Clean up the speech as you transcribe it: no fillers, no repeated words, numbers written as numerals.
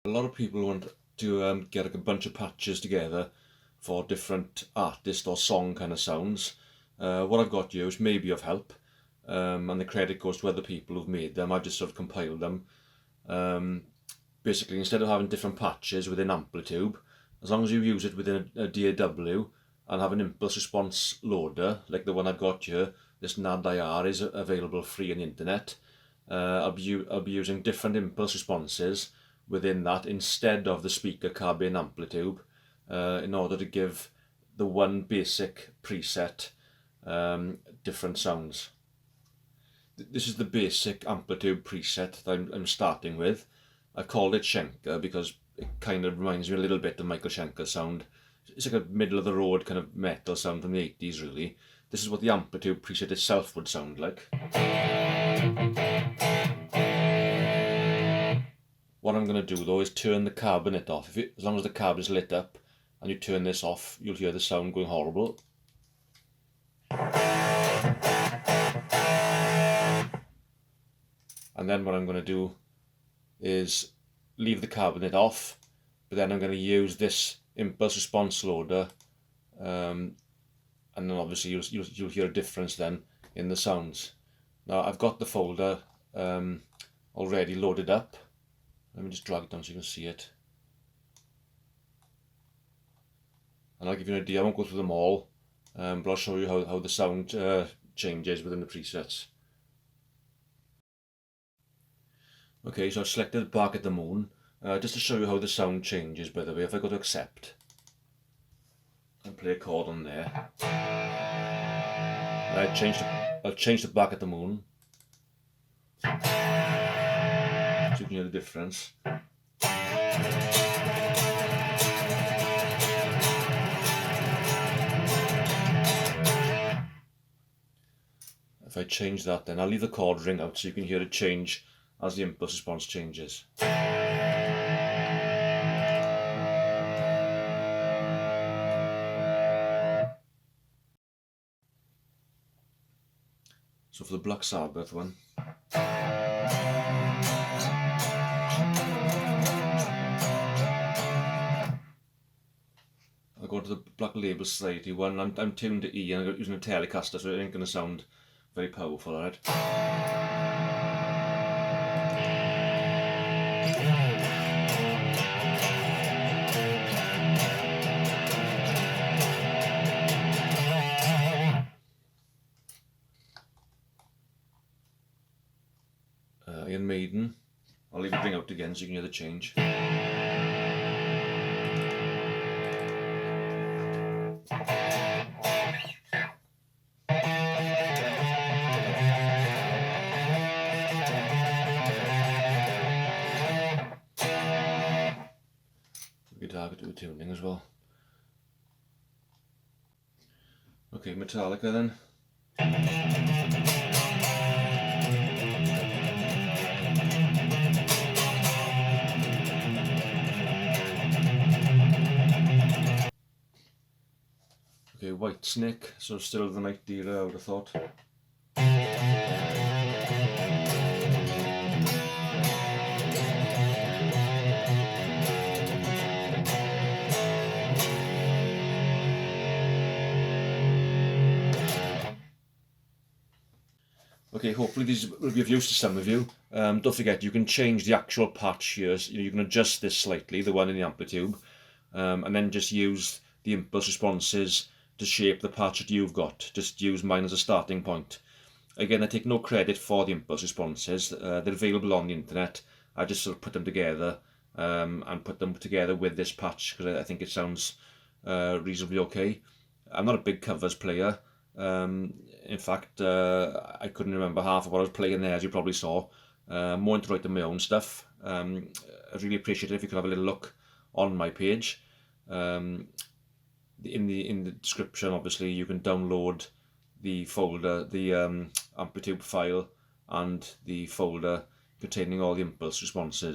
A lot of people want to get like a bunch of patches together for different artist or song kind of sounds. What I've got here is maybe of help, and the credit goes to other people who've made them. I've just sort of compiled them. Basically, instead of having different patches within Amplitube, as long as you use it within a DAW and have an impulse response loader, like the one I've got here, this NAD-IR is available free on the internet. I'll be using different impulse responses within that instead of the speaker cabin Amplitube, in order to give the one basic preset different sounds. This is the basic Amplitube preset that I'm starting with. I called it Schenker because it kind of reminds me a little bit of Michael Schenker's sound. It's like a middle of the road kind of metal sound from the 80s really. This is what the Amplitube preset itself would sound like. What I'm going to do though is turn the cabinet off. As long as the cab is lit up and you turn this off, you'll hear the sound going horrible. And then what I'm going to do is leave the cabinet off, but then I'm going to use this impulse response loader, and then obviously you'll hear a difference then in the sounds. Now I've got the folder already loaded up. Let me just drag it down so you can see it. And I'll give you an idea. I won't go through them all, but I'll show you how the sound changes within the presets. Okay, so I've selected Bark at the Moon, just to show you how the sound changes, by the way. If I go to accept and play a chord on there, I'll change the Bark at the Moon, so you can hear the difference. If I change that, then I'll leave the chord ring out so you can hear it change as the impulse response changes. So for the Black Sabbath one, I'll go to the Black Label Society one. I'm tuned to E and I'm using a Telecaster, so it ain't going to sound very powerful, alright? Iron Maiden, I'll leave it ring out again so you can hear the change. Guitar could do the tuning as well. Okay, Metallica then. Okay, Whitesnake, so Still of the Night Dealer, I would have thought. Okay, hopefully these will be of use to some of you. Don't forget, you can change the actual patch here. So you can adjust this slightly, the one in the Amplitube, and then just use the impulse responses to shape the patch that you've got. Just use mine as a starting point. Again, I take no credit for the impulse responses. They're available on the internet. I just sort of put them together and put them together with this patch because I think it sounds reasonably okay. I'm not a big covers player. In fact, I couldn't remember half of what I was playing there, as you probably saw. More into writing my own stuff. I'd really appreciate it if you could have a little look on my page. In the description, obviously, you can download the folder, the Amplitube file, and the folder containing all the impulse responses.